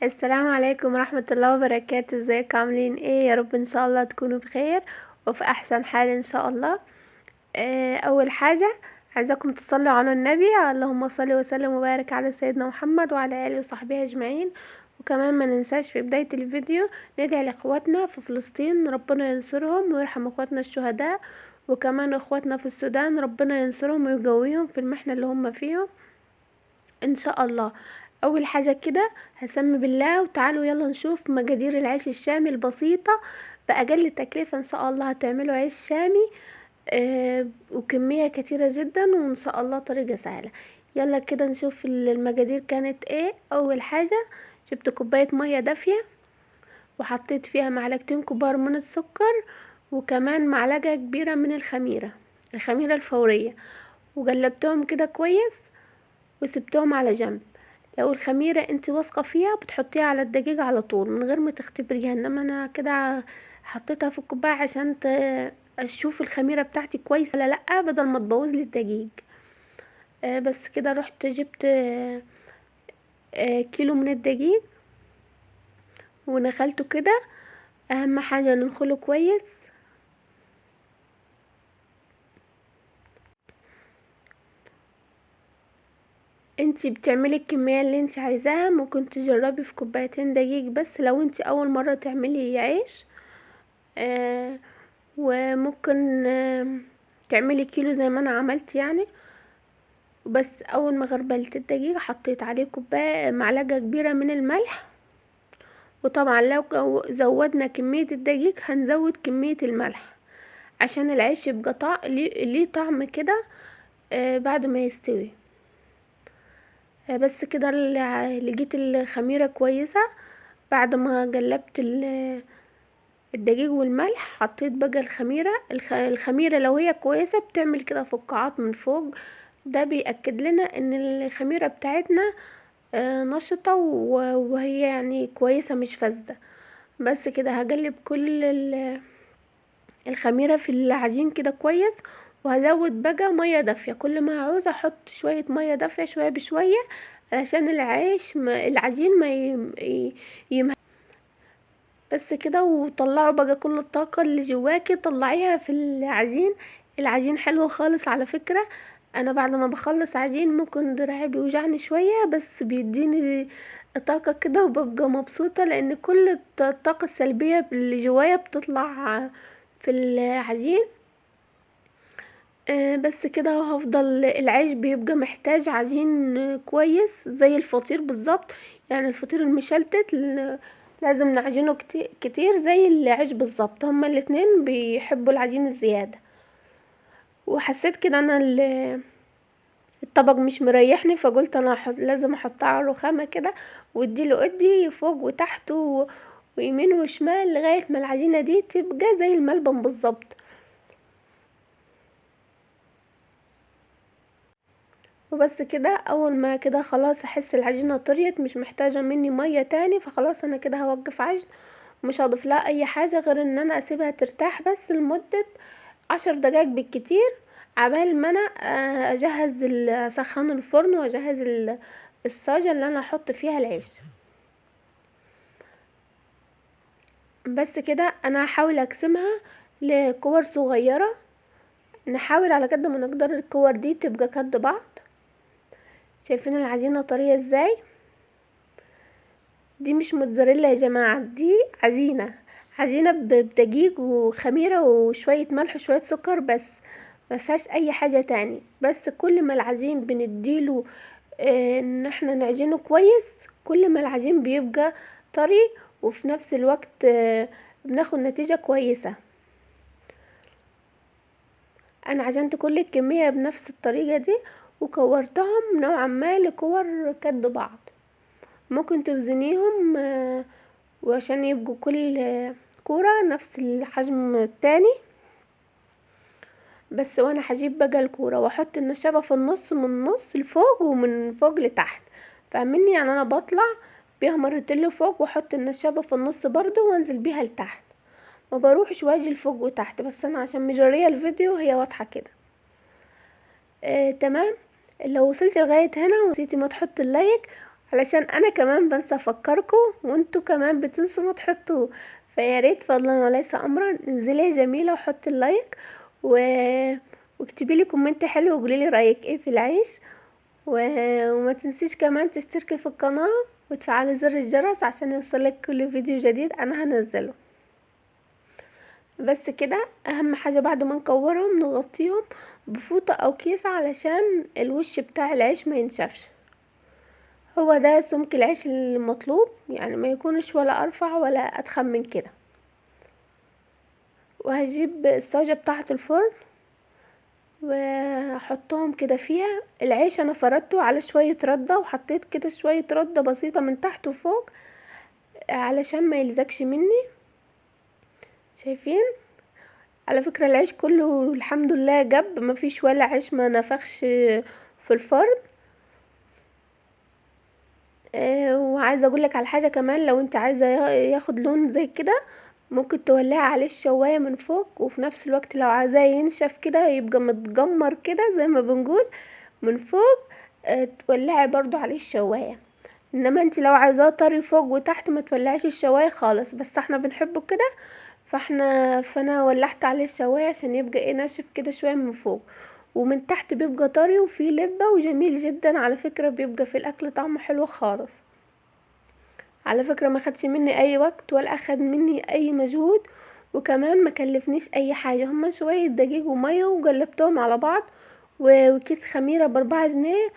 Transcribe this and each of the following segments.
السلام عليكم ورحمة الله وبركاته. ازيكم عاملين ايه؟ يا رب ان شاء الله تكونوا بخير وفي احسن حال ان شاء الله. اول حاجة عايزاكم تصلوا على النبي، اللهم صل وسلم وبارك على سيدنا محمد وعلى اله وصحبه اجمعين. وكمان ما ننساش في بداية الفيديو ندعي لاخواتنا في فلسطين، ربنا ينصرهم ويرحم اخواتنا الشهداء، وكمان اخواتنا في السودان ربنا ينصرهم ويقويهم في المحنة اللي هم فيهم ان شاء الله. اول حاجة كده هسمي بالله وتعالوا يلا نشوف مقادير العيش الشامي البسيطة بأقل تكلفة. ان شاء الله هتعملوا عيش شامي وكمية كتيرة جدا، وان شاء الله طريقة سهلة. يلا كده نشوف المقادير كانت ايه. اول حاجة جبت كوباية مية دافية وحطيت فيها معلقتين كبار من السكر، وكمان معلقة كبيرة من الخميرة الفورية، وقلبتهم كده كويس وسبتهم على جنب. لو الخميرة انت واثقة فيها بتحطيها على الدقيق على طول من غير ما تختبريها، انما انا كده حطيتها في الكوباية عشان اشوف الخميرة بتاعتي كويسة ولا لا، بدل ما تبوظ لي الدقيق. بس كده رحت جبت كيلو من الدقيق ونخلته كده. اهم حاجة ننخله كويس. انتي بتعملي الكمية اللي انتي عايزاها، ممكن تجربي في كوبايتين دقيق بس لو انتي اول مرة تعملي عيش. وممكن تعملي كيلو زي ما انا عملت يعني. بس اول ما غربلت الدقيق حطيت عليه كوبايه معلقه كبيره من الملح، وطبعا لو زودنا كميه الدقيق هنزود كميه الملح عشان العيش يبقى ليه طعم كده بعد ما يستوي. بس كده لقيت الخميره كويسه. بعد ما قلبت الدقيق والملح حطيت بقى الخميرة لو هي كويسة بتعمل كده فقاعات من فوق، ده بيأكد لنا ان الخميرة بتاعتنا نشطة وهي يعني كويسة مش فاسدة. بس كده هقلب كل الخميرة في العجين كده كويس، وهزود بقى مية دافية كل ما عاوزة احط شوية مية دافية شوية بشوية علشان العجين ما يمهد. بس كده وطلعوا بقى كل الطاقة اللي جواكي طلعيها في العجين حلو خالص على فكرة. انا بعد ما بخلص عجين ممكن دراعي بيوجعني شوية، بس بيديني طاقة كده وببقى مبسوطة لان كل الطاقة السلبية اللي جوايا بتطلع في العجين. بس كده هفضل العيش بيبقى محتاج عجين كويس زي الفطير بالظبط، يعني الفطير المشلتت لازم نعجنه كتير زي العيش بالظبط. هما الاتنين بيحبوا العجين الزيادة. وحسيت كده انا الطبق مش مريحني، فقلت انا لازم احطه على الرخامة كده واديله ادي فوق وتحت ويمين وشمال لغاية ما العجينة دي تبقى زي الملبن بالظبط. وبس كده اول ما كده خلاص احس العجينة طريت مش محتاجة مني مية تاني، فخلاص انا كده هوقف عجن. مش هضيف لها اي حاجة غير ان انا اسيبها ترتاح بس لمدة 10 دقايق بالكتير، عبال ما انا اجهز اسخن الفرن واجهز الصاجة اللي انا احط فيها العيش. بس كده انا هحاول اقسمها لكور صغيرة، نحاول على قد ما نقدر الكور دي تبقى قد بعض. شايفين العجينة طرية ازاي؟ دي مش موتزاريلا يا جماعة، دي عجينة بدقيق وخميرة وشوية ملح وشوية سكر بس، ما فيهاش اي حاجة تاني. بس كل ما العجين بنديله ان احنا نعجنه كويس كل ما العجين بيبقى طري، وفي نفس الوقت بناخد نتيجة كويسة. انا عجنت كل الكمية بنفس الطريقة دي وكورتهم نوعا ما لكور قد بعض. ممكن توزنيهم وعشان يبقوا كل كورة نفس الحجم التاني. بس وانا هجيب بقى الكورة واحط النشابة في النص من النص لفوق ومن فوق لتحت، فاهمني؟ يعني انا بطلع بيها مرتين لفوق واحط النشابة في النص برضو وانزل بيها لتحت، ما بروحش واجي لفوق وتحت، بس انا عشان مجرية الفيديو هي واضحة كده. تمام. لو وصلتي لغاية هنا ونسيتي ما تحط اللايك علشان انا كمان بنسى افكركم وانتوا كمان بتنسوا ما تحطوه. فيا ريت فضلا وليس امرا انزلي يا جميله وحطي اللايك و... واكتبي لي كومنت حلو وقولي لي رايك ايه في العيش وما تنسيش كمان تشتركي في القناه وتفعلي زر الجرس عشان يوصلك كل فيديو جديد انا هنزله. بس كده اهم حاجه بعد ما نكورهم نغطيهم بفوطه او كيس علشان الوش بتاع العيش ما ينشفش. هو ده سمك العيش المطلوب، يعني ما يكونش ولا ارفع ولا اتخن من كده. وهجيب الصاجة بتاعة الفرن وهحطهم كده فيها. العيش انا فردته على شوية ردة وحطيت كده شوية ردة بسيطة من تحت وفوق علشان ما يلزقش مني. شايفين؟ على فكرة العيش كله الحمد لله جب، ما فيش ولا عيش ما نفخش في الفرن. وعايزه اقولك على حاجه كمان، لو انت عايزه ياخد لون زي كده ممكن تولعي عليه الشوايه من فوق، وفي نفس الوقت لو عايزاه ينشف كده يبقى متجمر كده زي ما بنقول من فوق، تولعي برضو عليه الشوايه. انما انت لو عايزاه طري فوق وتحت ما تولعيش الشوايه خالص، بس احنا بنحبه كده فانا ولعت عليه الشوايه عشان يبقى ايه ناشف كده شويه من فوق، ومن تحت بيبقى طري وفيه لبه وجميل جدا. على فكره بيبقى في الاكل طعمه حلو خالص. على فكرة ما خدش مني اي وقت ولا اخد مني اي مجهود، وكمان ما كلفنيش اي حاجة. هما شوية دقيق ومية وقلبتهم على بعض وكيس خميرة ب4 جنيه،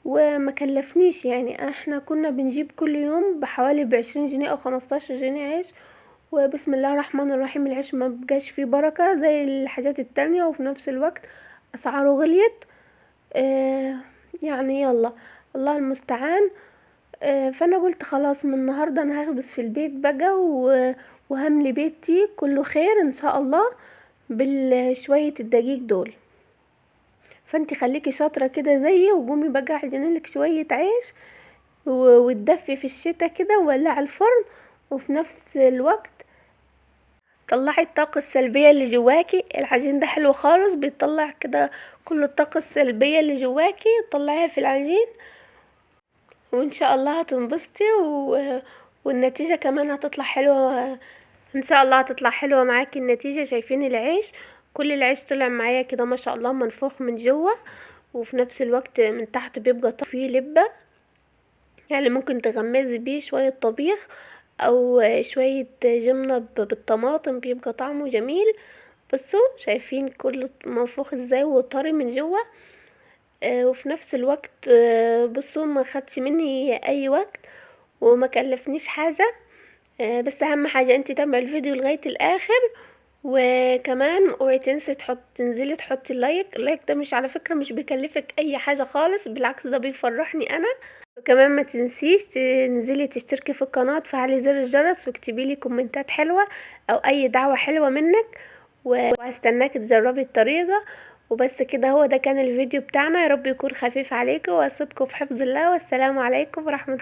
وما كلفنيش. يعني احنا كنا بنجيب كل يوم بحوالي ب20 جنيه او 15 جنيه عيش، وبسم الله الرحمن الرحيم العيش ما بقاش فيه بركة زي الحاجات التانية، وفي نفس الوقت اسعاره غليت. اه يعني يلا الله المستعان. فانا قلت خلاص من النهارده انا هخبز في البيت بقى وهملي بيتي كله خير ان شاء الله بالشويه الدقيق دول. فانتي خليكي شاطره كده زيي وقومي بقى عجنلك شويه عيش وتدفي في الشتا كده وولعي الفرن، وفي نفس الوقت طلعي الطاقة السلبية اللي جواكي. العجين ده حلو خالص بيطلع كده كل الطاقة السلبية اللي جواكي، طلعيها في العجين وان شاء الله هتنبسطي والنتيجة كمان هتطلع حلوة. ان شاء الله هتطلع حلوة معاكي النتيجة. شايفين العيش؟ كل العيش طلع معايا كده ما شاء الله منفوخ من جوه، وفي نفس الوقت من تحت بيبقى فيه لبة، يعني ممكن تغمزي بيه شوية طبيخ او شوية جبنة بالطماطم بيبقى طعمه جميل. بصوا شايفين كله منفوخ ازاي وطري من جوه. وفي نفس الوقت بصوا ما خدش مني اي وقت وما كلفنيش حاجة. بس اهم حاجة انتي تابعي الفيديو لغاية الاخر. وكمان اوعي تنسي تنزلي تحطي اللايك ده مش على فكرة مش بيكلفك اي حاجة خالص، بالعكس ده بيفرحني انا. وكمان ما تنسيش تنزلي تشتركي في القناة تفعلي زر الجرس واكتبي لي كومنتات حلوة او اي دعوة حلوة منك، وهستناك تجربي الطريقة. وبس كده هو ده كان الفيديو بتاعنا، يا رب يكون خفيف عليكم واسيبكم في حفظ الله، والسلام عليكم ورحمة الله.